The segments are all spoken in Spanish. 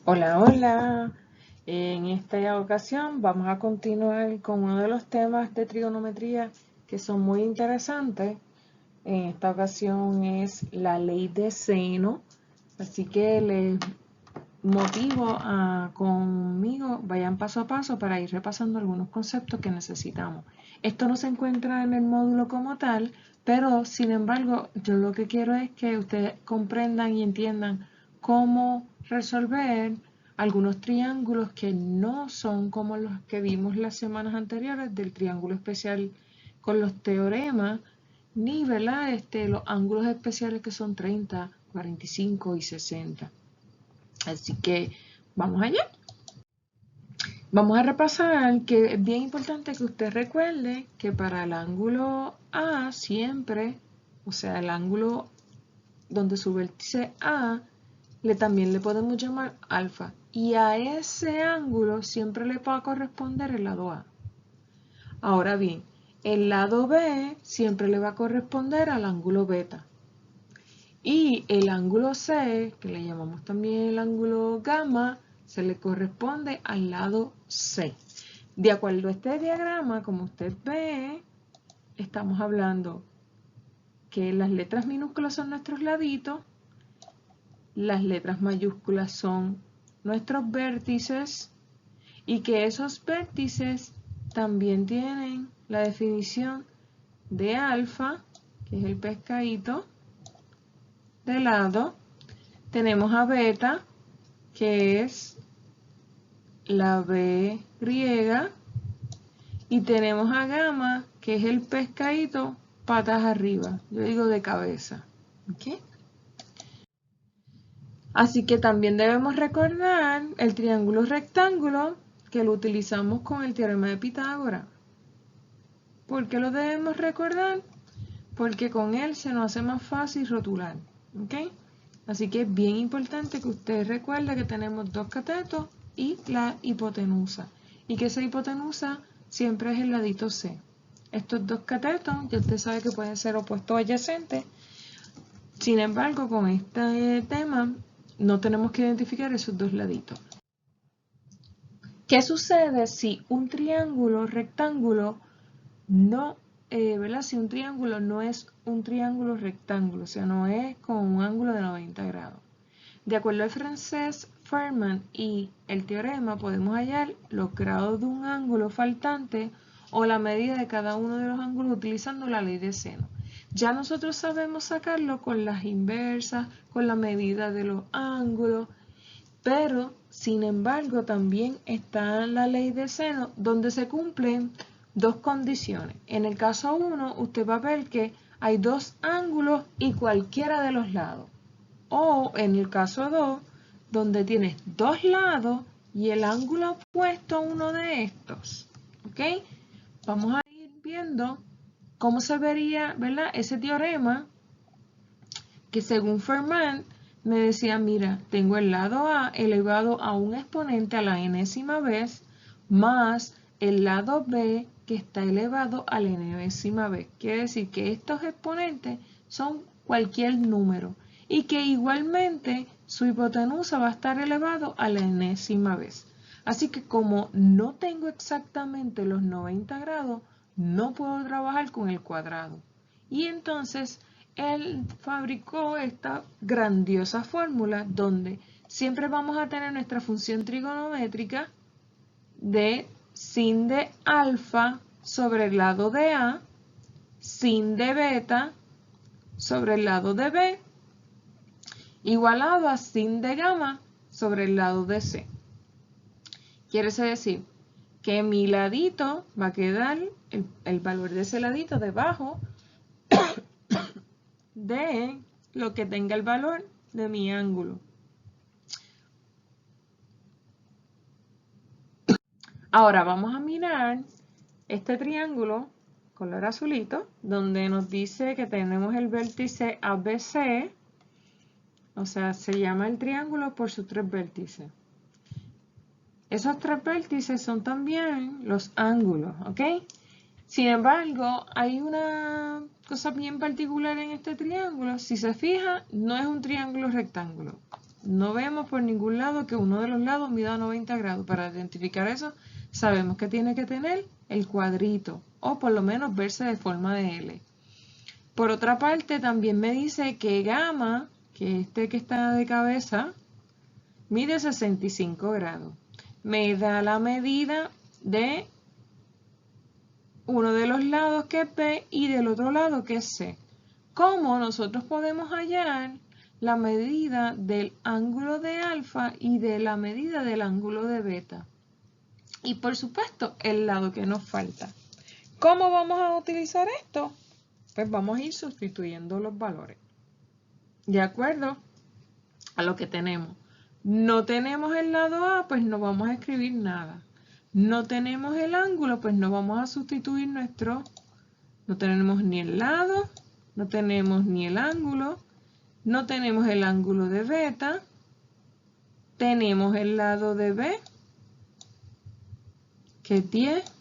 Hola, hola. En esta ocasión vamos a continuar con uno de los temas de trigonometría que son muy interesantes. En esta ocasión es la ley de seno. Así que les motivo a conmigo, vayan paso a paso para ir repasando algunos conceptos que necesitamos. Esto no se encuentra en el módulo como tal, pero sin embargo, yo lo que quiero es que ustedes comprendan y entiendan cómo resolver algunos triángulos que no son como los que vimos las semanas anteriores del triángulo especial con los teoremas, ni ¿verdad? Los ángulos especiales que son 30, 45 y 60. Así que vamos allá. Vamos a repasar que es bien importante que usted recuerde que para el ángulo A siempre, o sea, el ángulo donde su vértice A, también le podemos llamar alfa. Y a ese ángulo siempre le va a corresponder el lado A. Ahora bien, el lado B siempre le va a corresponder al ángulo beta. Y el ángulo C, que le llamamos también el ángulo gamma, se le corresponde al lado C. De acuerdo a este diagrama, como usted ve, estamos hablando que las letras minúsculas son nuestros laditos, las letras mayúsculas son nuestros vértices y que esos vértices también tienen la definición de alfa, que es el pescadito, de lado. Tenemos a beta, que es la B griega, y tenemos a gamma, que es el pescadito patas arriba, yo digo de cabeza. ¿Okay? Así que también debemos recordar el triángulo rectángulo, que lo utilizamos con el teorema de Pitágoras. ¿Por qué lo debemos recordar? Porque con él se nos hace más fácil rotular. ¿Okay? Así que es bien importante que usted recuerde que tenemos dos catetos y la hipotenusa. Y que esa hipotenusa siempre es el ladito C. Estos dos catetos, ya usted sabe que pueden ser opuestos adyacentes. Sin embargo, con este tema no tenemos que identificar esos dos laditos. ¿Qué sucede si un triángulo rectángulo no, ¿verdad? Si un triángulo no es un triángulo rectángulo, o sea, no es con un ángulo de 90 grados? De acuerdo al francés Feynman y el teorema, podemos hallar los grados de un ángulo faltante o la medida de cada uno de los ángulos utilizando la ley de seno. Ya nosotros sabemos sacarlo con las inversas, con la medida de los ángulos, pero sin embargo también está la ley de seno donde se cumplen dos condiciones. En el caso 1, usted va a ver que hay dos ángulos y cualquiera de los lados. O en el caso 2, donde tienes dos lados y el ángulo opuesto a uno de estos. ¿Ok? Vamos a ir viendo cómo se vería, ¿verdad? Ese teorema que según Feynman me decía, mira, tengo el lado A elevado a un exponente a la enésima vez más el lado B que está elevado a la enésima vez. Quiere decir que estos exponentes son cualquier número y que igualmente su hipotenusa va a estar elevado a la enésima vez. Así que como no tengo exactamente los 90 grados, no puedo trabajar con el cuadrado. Y entonces él fabricó esta grandiosa fórmula donde siempre vamos a tener nuestra función trigonométrica de sin de alfa sobre el lado de A, sin de beta sobre el lado de B, igualado a sin de gamma sobre el lado de C. Quiere decir que mi ladito va a quedar, el valor de ese ladito debajo de lo que tenga el valor de mi ángulo. Ahora vamos a mirar este triángulo color azulito, donde nos dice que tenemos el vértice ABC, o sea, se llama el triángulo por sus tres vértices. Esos tres vértices son también los ángulos, ¿ok? Sin embargo, hay una cosa bien particular en este triángulo. Si se fija, no es un triángulo rectángulo, No vemos por ningún lado que uno de los lados mida 90 grados. Para identificar eso, sabemos que tiene que tener el cuadrito o por lo menos verse de forma de L. Por otra parte, también me dice que gamma, que este que está de cabeza, mide 65 grados. Me da la medida de uno de los lados que es B y del otro lado que es C. ¿Cómo nosotros podemos hallar la medida del ángulo de alfa y de la medida del ángulo de beta? Y por supuesto, el lado que nos falta. ¿Cómo vamos a utilizar esto? Pues vamos a ir sustituyendo los valores. ¿De acuerdo? A lo que tenemos. No tenemos el lado A, pues no vamos a escribir nada. No tenemos el ángulo, pues no vamos a sustituir nuestro. No tenemos ni el lado, no tenemos ni el ángulo, no tenemos el ángulo de beta. Tenemos el lado de B, que es 10.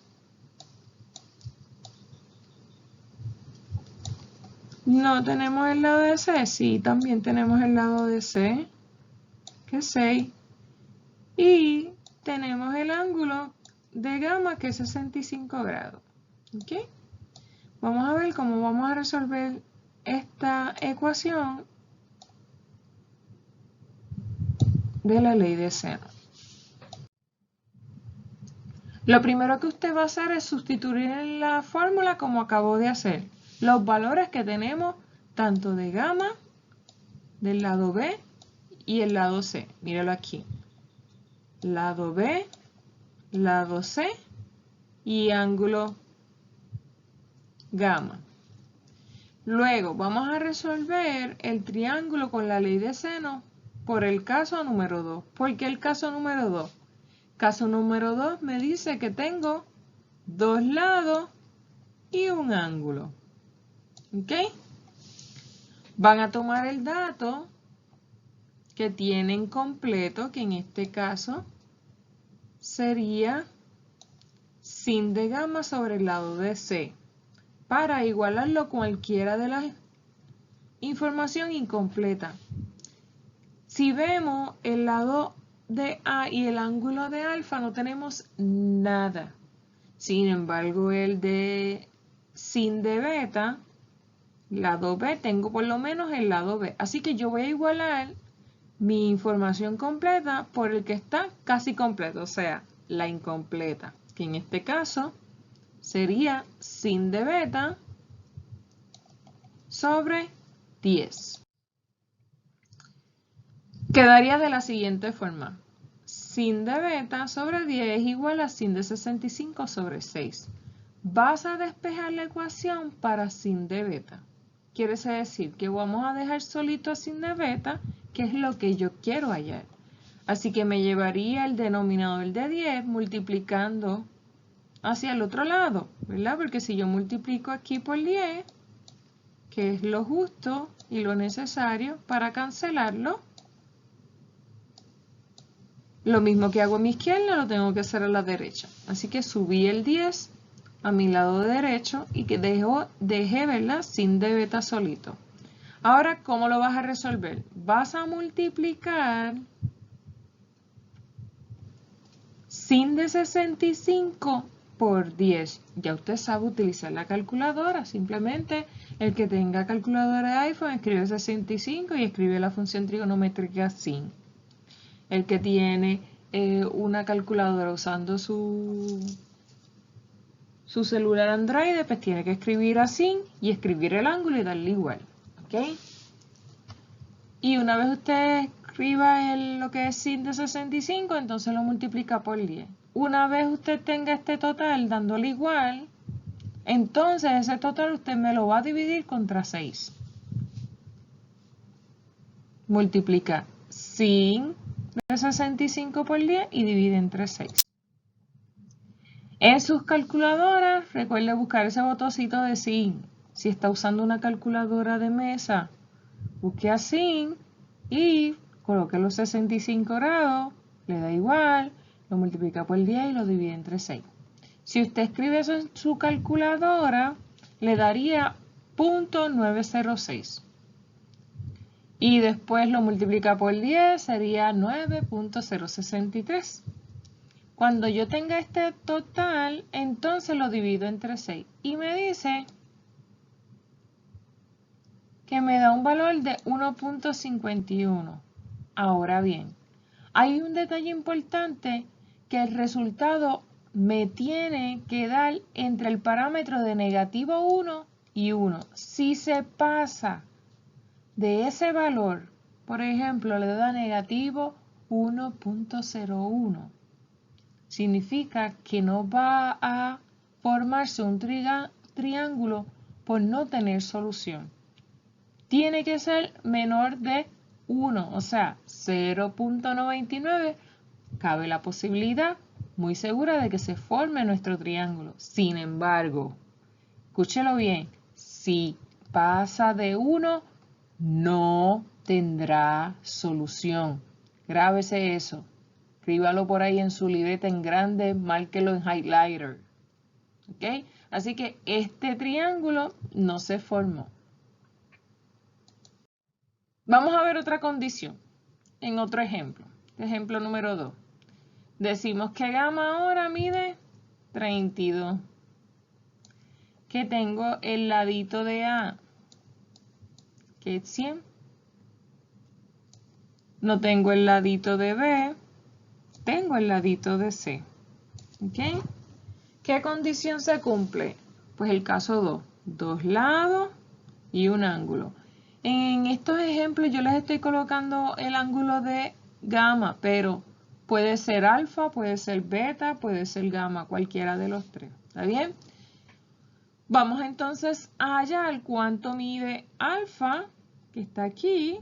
No tenemos el lado de C, sí, también tenemos el lado de C, que es 6. Y tenemos el ángulo de gamma, que es 65 grados. ¿Ok? Vamos a ver cómo vamos a resolver esta ecuación de la ley de seno. Lo primero que usted va a hacer es sustituir en la fórmula como acabo de hacer. Los valores que tenemos tanto de gamma, del lado B y el lado C. Míralo aquí. Lado B, lado C y ángulo gamma. Luego vamos a resolver el triángulo con la ley de seno por el caso número 2. ¿Por qué el caso número 2? Caso número 2 me dice que tengo dos lados y un ángulo. ¿Ok? Van a tomar el dato que tienen completo, que en este caso sería sin de gamma sobre el lado de C, para igualarlo con cualquiera de las información incompleta. Si vemos el lado de A y el ángulo de alfa, no tenemos nada. Sin embargo, el de sin de beta, lado B, tengo por lo menos el lado B. Así que yo voy a igualar mi información completa por el que está casi completo, o sea, la incompleta, que en este caso sería sin de beta sobre 10. Quedaría de la siguiente forma. Sin de beta sobre 10 es igual a sin de 65 sobre 6. Vas a despejar la ecuación para sin de beta. Quiere decir que vamos a dejar solito a sin de beta, que es lo que yo quiero hallar. Así que me llevaría el denominador de 10 multiplicando hacia el otro lado, ¿verdad? Porque si yo multiplico aquí por 10, que es lo justo y lo necesario para cancelarlo, lo mismo que hago a mi izquierda lo tengo que hacer a la derecha. Así que subí el 10 a mi lado derecho y que dejé, ¿verdad? Sin de beta solito. Ahora, ¿cómo lo vas a resolver? Vas a multiplicar sin de 65 por 10. Ya usted sabe utilizar la calculadora. Simplemente el que tenga calculadora de iPhone escribe 65 y escribe la función trigonométrica sin. El que tiene una calculadora usando su celular Android, pues tiene que escribir así y escribir el ángulo y darle igual. ¿Ok? Y una vez usted escriba lo que es sin de 65, entonces lo multiplica por 10. Una vez usted tenga este total dándole igual, entonces ese total usted me lo va a dividir contra 6. Multiplica sin de 65 por 10 y divide entre 6. En sus calculadoras, recuerde buscar ese botoncito de sin. Si está usando una calculadora de mesa, busque a sin y coloque los 65 grados, le da igual, lo multiplica por 10 y lo divide entre 6. Si usted escribe eso en su calculadora, le daría .906. y después lo multiplica por 10, sería 9.063. Cuando yo tenga este total, entonces lo divido entre 6 y me dice que me da un valor de 1.51. Ahora bien, hay un detalle importante, que el resultado me tiene que dar entre el parámetro de negativo 1 y 1. Si se pasa de ese valor, por ejemplo, le da negativo 1.01, significa que no va a formarse un triángulo por no tener solución. Tiene que ser menor de 1, o sea, 0.99. Cabe la posibilidad muy segura de que se forme nuestro triángulo. Sin embargo, escúchelo bien, si pasa de 1, no tendrá solución. Grábese eso. Escríbalo por ahí en su libreta en grande, márquelo en highlighter. ¿Ok? Así que este triángulo no se formó. Vamos a ver otra condición en otro ejemplo. Ejemplo número 2. Decimos que gamma ahora mide 32. Que tengo el ladito de A, que es 100. No tengo el ladito de B, tengo el ladito de C. ¿Ok? ¿Qué condición se cumple? Pues el caso 2. Dos lados y un ángulo. En estos ejemplos yo les estoy colocando el ángulo de gamma, pero puede ser alfa, puede ser beta, puede ser gamma, cualquiera de los tres. ¿Está bien? Vamos entonces a hallar cuánto mide alfa, que está aquí,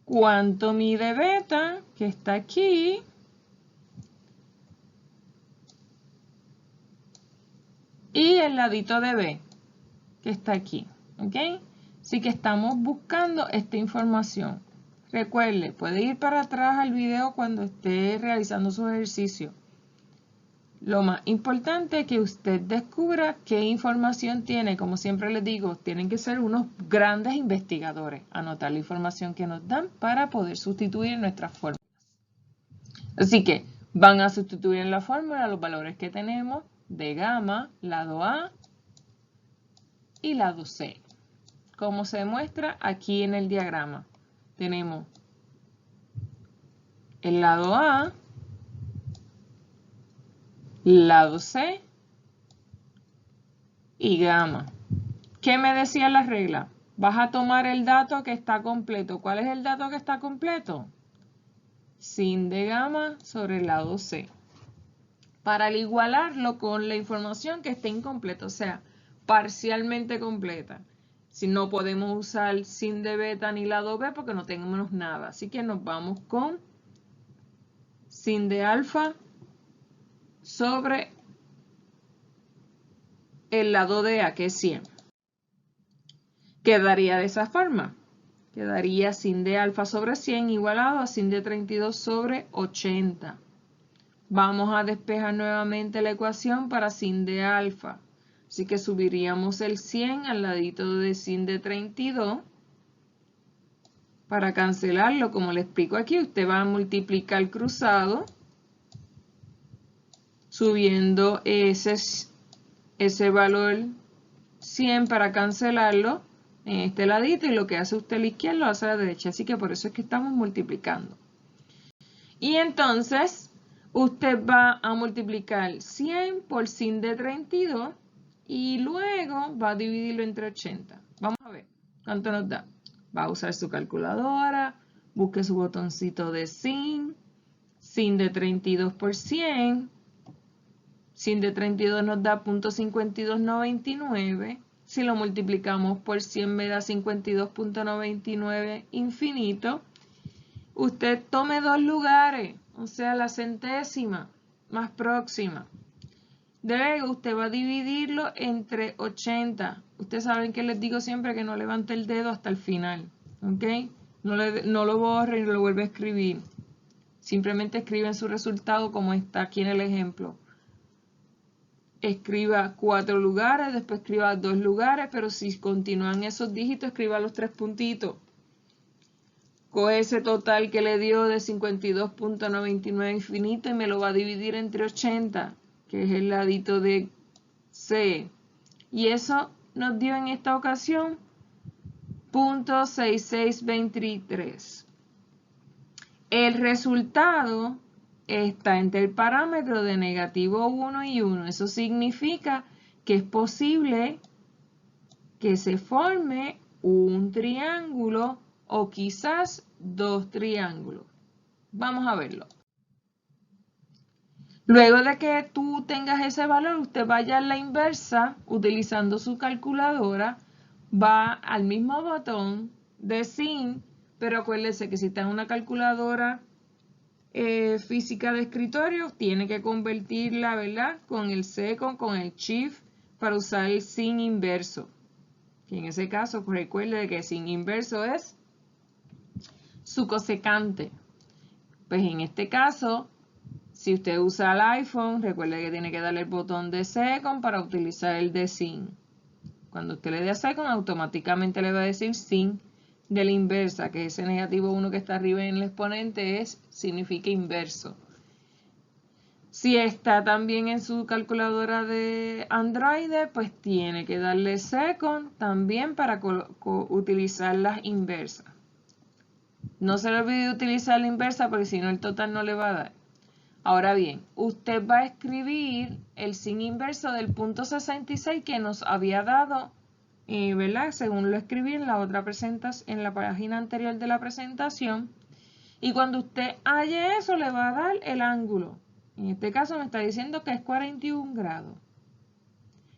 cuánto mide beta, que está aquí, y el ladito de B, que está aquí. ¿Ok? Así que estamos buscando esta información. Recuerde, puede ir para atrás al video cuando esté realizando su ejercicio. Lo más importante es que usted descubra qué información tiene. Como siempre les digo, tienen que ser unos grandes investigadores. Anotar la información que nos dan para poder sustituir nuestras fórmulas. Así que van a sustituir en la fórmula los valores que tenemos de gamma, lado A y lado C. Como se muestra aquí en el diagrama. Tenemos el lado A, lado C y gamma. ¿Qué me decía la regla? Vas a tomar el dato que está completo. ¿Cuál es el dato que está completo? Sin de gamma sobre el lado C. Para igualarlo con la información que esté incompleta, o sea, parcialmente completa. Si no podemos usar sin de beta ni lado B porque no tenemos nada. Así que nos vamos con sin de alfa sobre el lado de A, que es 100. Quedaría de esa forma. Quedaría sin de alfa sobre 100 igualado a sin de 32 sobre 80. Vamos a despejar nuevamente la ecuación para sin de alfa. Así que subiríamos el 100 al ladito de sin de 32. Para cancelarlo, como le explico aquí, usted va a multiplicar cruzado, subiendo ese valor 100 para cancelarlo en este ladito, y lo que hace usted a la izquierda lo hace a la derecha. Así que por eso es que estamos multiplicando. Y entonces usted va a multiplicar 100 por sin de 32 y luego va a dividirlo entre 80. Vamos a ver cuánto nos da. Va a usar su calculadora, busque su botoncito de sin de 32 por 100. Sin de 32 nos da 0.5299. Si lo multiplicamos por 100 me da 52.99 infinito. Usted tome dos lugares, o sea, la centésima más próxima. Luego usted va a dividirlo entre 80. Ustedes saben que les digo siempre que no levante el dedo hasta el final. ¿Ok? No lo borre y no lo vuelve a escribir. Simplemente escriben su resultado como está aquí en el ejemplo. escriba 4 lugares, después escriba 2 lugares, pero si continúan esos dígitos, escriba los 3 puntitos. Coge ese total que le dio de 52.99 infinito y me lo va a dividir entre 80, que es el ladito de C. Y eso nos dio en esta ocasión 0.6623. El resultado está entre el parámetro de negativo 1 y 1. Eso significa que es posible que se forme un triángulo o quizás 2 triángulos. Vamos a verlo. Luego de que tú tengas ese valor, usted vaya a la inversa utilizando su calculadora, va al mismo botón de sin, pero acuérdese que si está en una calculadora física de escritorio, tiene que convertirla, ¿verdad? Con el second, con el shift, para usar el sin inverso. Y en ese caso, pues recuerde que sin inverso es su cosecante. Pues en este caso, si usted usa el iPhone, recuerde que tiene que darle el botón de second para utilizar el de sin. Cuando usted le dé a second, automáticamente le va a decir sin de la inversa, que ese negativo 1 que está arriba en el exponente significa inverso. Si está también en su calculadora de Android, pues tiene que darle second también para utilizar las inversas. No se le olvide utilizar la inversa porque si no el total no le va a dar. Ahora bien, usted va a escribir el sin inverso del punto 66 que nos había dado, ¿verdad? Según lo escribí en la otra presentación, en la página anterior de la presentación. Y cuando usted halle eso, le va a dar el ángulo. En este caso me está diciendo que es 41 grados.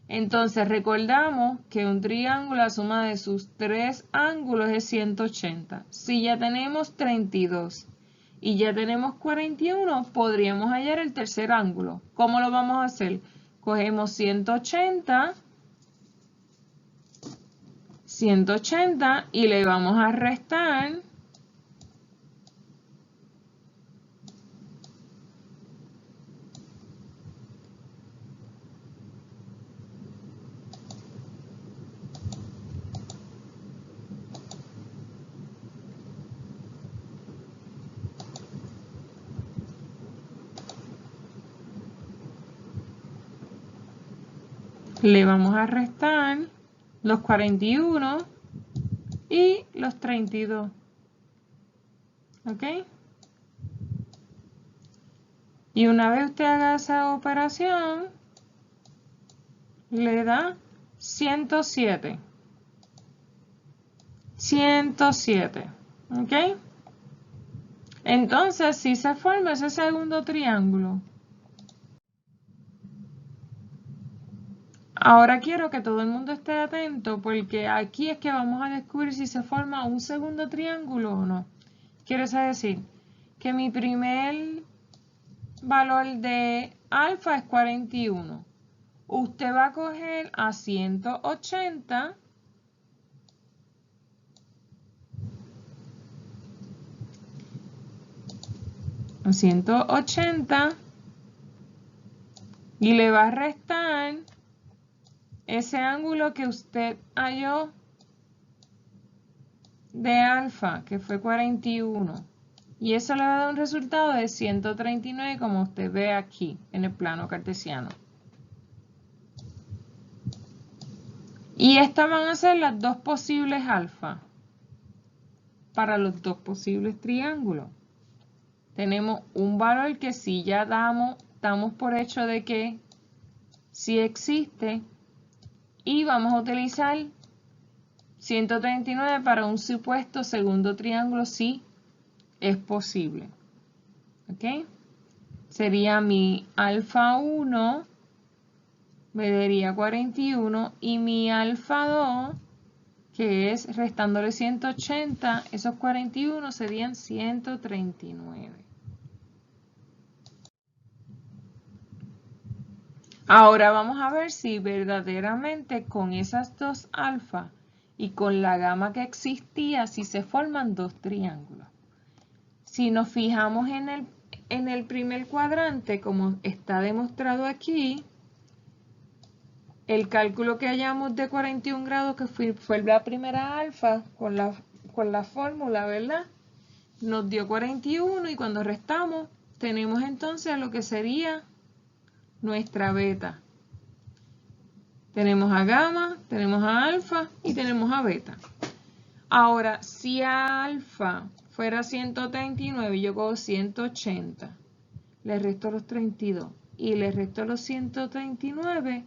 Entonces recordamos que un triángulo, la suma de sus 3 ángulos es 180. Si ya tenemos 32 y ya tenemos 41, podríamos hallar el tercer ángulo. ¿Cómo lo vamos a hacer? Cogemos 180 y le vamos a restar los 41 y los 32. ¿Ok? Y una vez usted haga esa operación, le da 107. 107. ¿Ok? Entonces, si se forma ese segundo triángulo. Ahora quiero que todo el mundo esté atento porque aquí es que vamos a descubrir si se forma un segundo triángulo o no. Quiere decir que mi primer valor de alfa es 41. Usted va a coger a 180 y le va a restar ese ángulo que usted halló de alfa, que fue 41. Y eso le va a dar un resultado de 139, como usted ve aquí en el plano cartesiano. Y estas van a ser las dos posibles alfa para los dos posibles triángulos. Tenemos un valor que si ya damos por hecho de que sí existe. Y vamos a utilizar 139 para un supuesto segundo triángulo si es posible. ¿Ok? Sería mi alfa 1 me daría 41 y mi alfa 2, que es restándole 180, esos 41 serían 139. Ahora vamos a ver si verdaderamente con esas dos alfa y con la gama que existía, si se forman dos triángulos. Si nos fijamos en el primer cuadrante, como está demostrado aquí, el cálculo que hallamos de 41 grados, que fue la primera alfa con la fórmula, ¿verdad? Nos dio 41 y cuando restamos tenemos entonces lo que sería nuestra beta. Tenemos a gamma, tenemos a alfa y tenemos a beta. Ahora, si a alfa fuera 139, yo cojo 180, le resto los 32 y le resto los 139,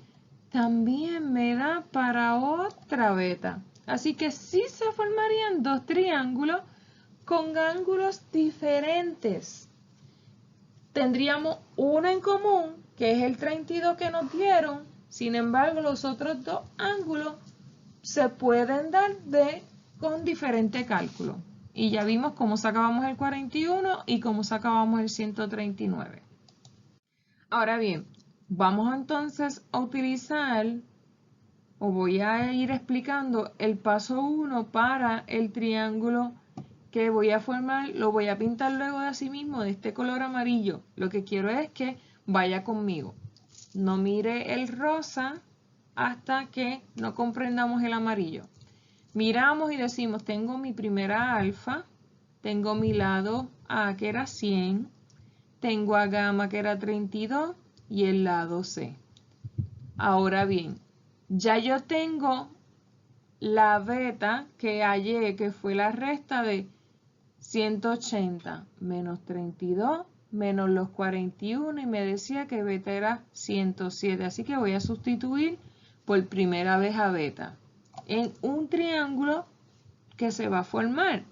también me da para otra beta. Así que sí se formarían dos triángulos con ángulos diferentes. Tendríamos uno en común, que es el 32 que nos dieron. Sin embargo, los otros dos ángulos se pueden dar con diferente cálculo. Y ya vimos cómo sacábamos el 41 y cómo sacábamos el 139. Ahora bien, vamos entonces a utilizar, o voy a ir explicando el paso 1 para el triángulo que voy a formar. Lo voy a pintar luego de sí mismo de este color amarillo. Lo que quiero es que vaya conmigo. No mire el rosa hasta que no comprendamos el amarillo. Miramos y decimos, tengo mi primera alfa, tengo mi lado A que era 100, tengo a gamma que era 32 y el lado C. Ahora bien, ya yo tengo la beta que hallé, que fue la resta de 180 menos 32 menos los 41 y me decía que beta era 107. Así que voy a sustituir por primera vez a beta en un triángulo que se va a formar.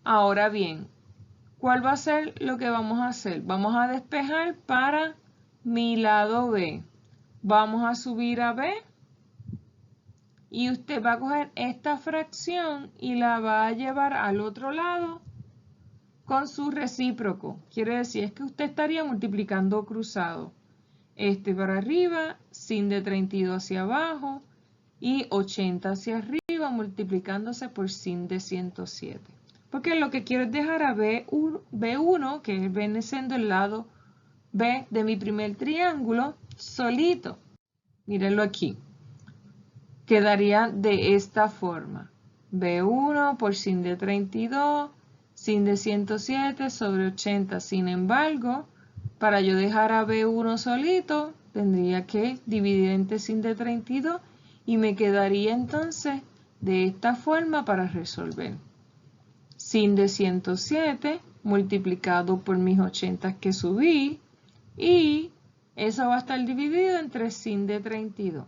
Ahora bien, ¿cuál va a ser lo que vamos a hacer? Vamos a despejar para mi lado B. Vamos a subir a B y usted va a coger esta fracción y la va a llevar al otro lado con su recíproco. Quiere decir, es que usted estaría multiplicando cruzado. Este para arriba, sin de 32 hacia abajo y 80 hacia arriba multiplicándose por sin de 107. Porque lo que quiero es dejar a B1, que viene siendo el lado B de mi primer triángulo, solito. Mírenlo aquí. Quedaría de esta forma. B1 por sin de 32, sin de 107 sobre 80. Sin embargo, para yo dejar a B1 solito, tendría que dividir entre sin de 32 y me quedaría entonces de esta forma para resolver. Sin de 107 multiplicado por mis 80 que subí y eso va a estar dividido entre sin de 32.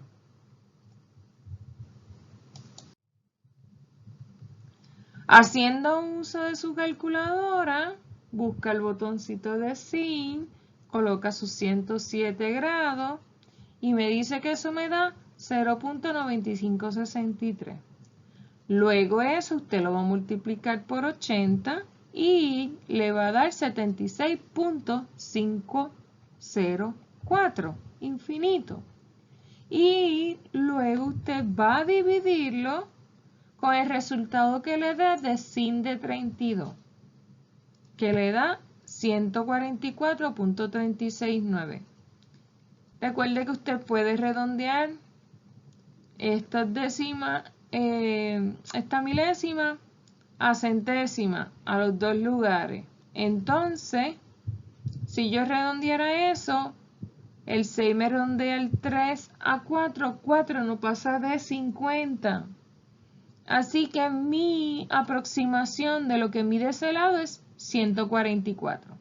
Haciendo uso de su calculadora, busca el botoncito de sin, coloca sus 107 grados y me dice que eso me da 0.9563. Luego eso usted lo va a multiplicar por 80 y le va a dar 76.504, infinito. Y luego usted va a dividirlo con el resultado que le da de sin de 32, que le da 144.369. Recuerde que usted puede redondear esta milésima a centésima a los dos lugares. Entonces, si yo redondeara eso, el 6 me redondea el 3 a 4, 4 no pasa de 50. Así que mi aproximación de lo que mide ese lado es 144.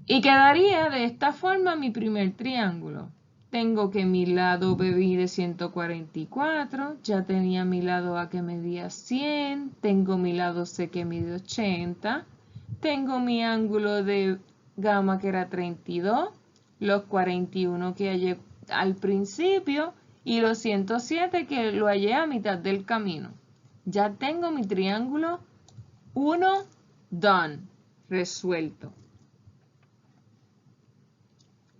Y quedaría de esta forma mi primer triángulo. Tengo que mi lado B mide 144, ya tenía mi lado A que medía 100, tengo mi lado C que mide 80, tengo mi ángulo de gamma que era 32, los 41 que hallé al principio y los 107 que lo hallé a mitad del camino. Ya tengo mi triángulo 1 done, resuelto.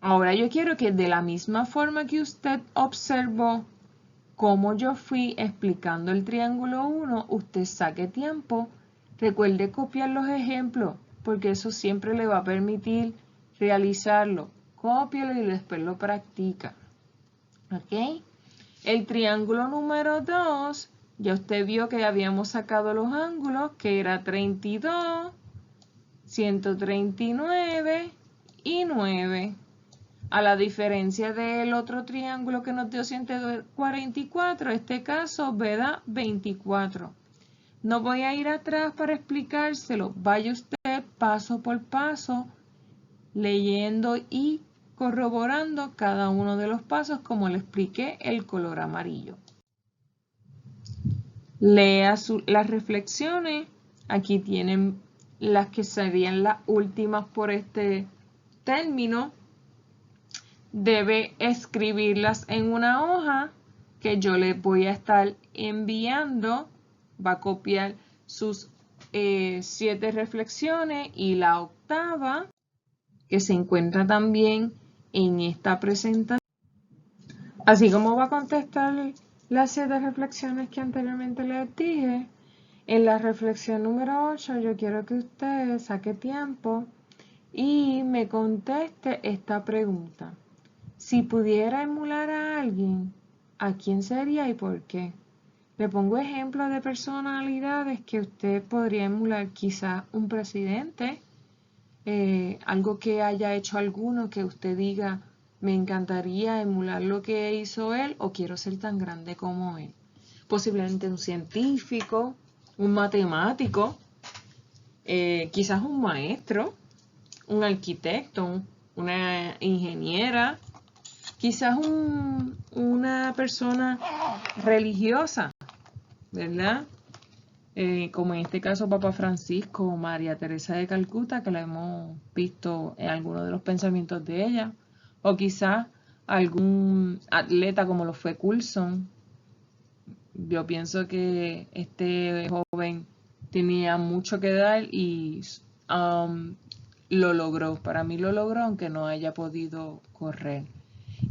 Ahora yo quiero que de la misma forma que usted observó cómo yo fui explicando el triángulo 1, usted saque tiempo. Recuerde copiar los ejemplos, porque eso siempre le va a permitir realizarlo cópialo y después lo practica. ¿Ok? El triángulo número 2, ya usted vio que habíamos sacado los ángulos, que era 32, 139 y 9. A la diferencia del otro triángulo que nos dio 144, en este caso da 24. No voy a ir atrás para explicárselo. Vaya usted paso por paso, leyendo y corroborando cada uno de los pasos como le expliqué el color amarillo. Lea las reflexiones. Aquí tienen las que serían las últimas por este término. Debe escribirlas en una hoja que yo le voy a estar enviando. Va a copiar sus 7 reflexiones y la octava, que se encuentra también en esta presentación. Así como va a contestar las 7 reflexiones que anteriormente les dije, en la reflexión número 8 yo quiero que usted saque tiempo y me conteste esta pregunta. Si pudiera emular a alguien, ¿a quién sería y por qué? Le pongo ejemplos de personalidades que usted podría emular, quizás un presidente, algo que haya hecho alguno que usted diga, me encantaría emular lo que hizo él o quiero ser tan grande como él. Posiblemente un científico, un matemático, quizás un maestro, un arquitecto, una ingeniera, quizás una persona religiosa, ¿verdad? Como en este caso Papa Francisco o María Teresa de Calcuta, que la hemos visto en algunos de los pensamientos de ella, o quizás algún atleta como lo fue Coulson. Yo pienso que este joven tenía mucho que dar y lo logró. Para mí lo logró, aunque no haya podido correr.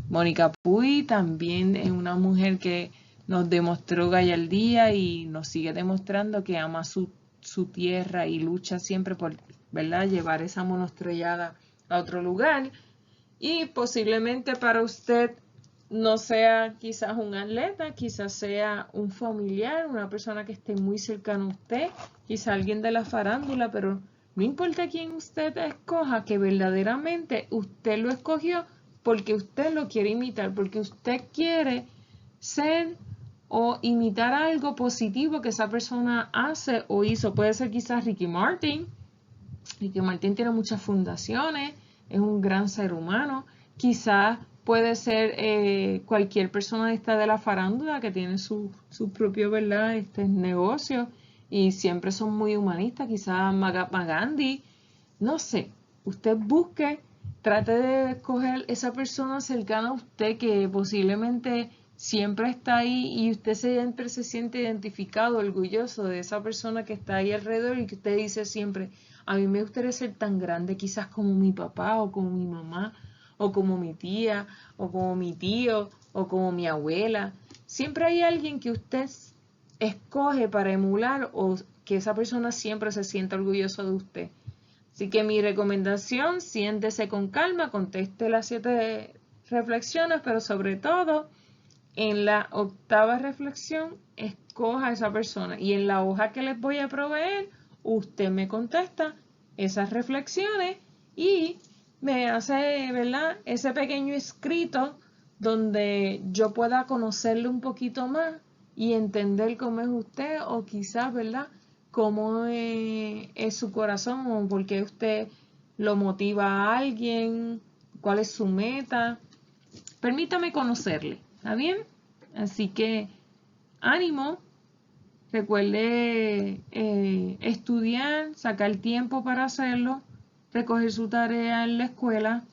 Mónica Puy también es una mujer que nos demostró gallardía y nos sigue demostrando que ama su tierra y lucha siempre por, ¿verdad?, llevar esa monoestrellada a otro lugar. Y posiblemente para usted no sea quizás un atleta, quizás sea un familiar, una persona que esté muy cercana a usted, quizás alguien de la farándula, pero no importa quién usted escoja, que verdaderamente usted lo escogió porque usted lo quiere imitar, porque usted quiere ser o imitar algo positivo que esa persona hace o hizo. Puede ser quizás Ricky Martin. Ricky Martin tiene muchas fundaciones, es un gran ser humano. Quizás puede ser cualquier persona de la farándula que tiene su propio, ¿verdad?, negocio y siempre son muy humanistas. Quizás Mahatma Gandhi, no sé, usted busque, trate de escoger esa persona cercana a usted que posiblemente siempre está ahí y usted siempre se siente identificado, orgulloso de esa persona que está ahí alrededor y que usted dice siempre, a mí me gustaría ser tan grande quizás como mi papá o como mi mamá o como mi tía o como mi tío o como mi abuela. Siempre hay alguien que usted escoge para emular o que esa persona siempre se sienta orgulloso de usted. Así que mi recomendación, siéntese con calma, conteste las 7 reflexiones, pero sobre todo en la octava reflexión, escoja a esa persona. Y en la hoja que les voy a proveer, usted me contesta esas reflexiones y me hace, ¿verdad?, ese pequeño escrito donde yo pueda conocerle un poquito más y entender cómo es usted o quizás, ¿verdad?, cómo es su corazón o por qué usted lo motiva a alguien, cuál es su meta. Permítame conocerle, ¿está bien? Así que ánimo, recuerde estudiar, sacar tiempo para hacerlo, recoger su tarea en la escuela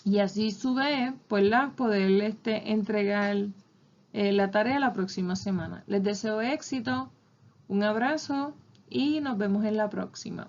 y así su vez, pues poder entregar la tarea la próxima semana. Les deseo éxito, un abrazo y nos vemos en la próxima.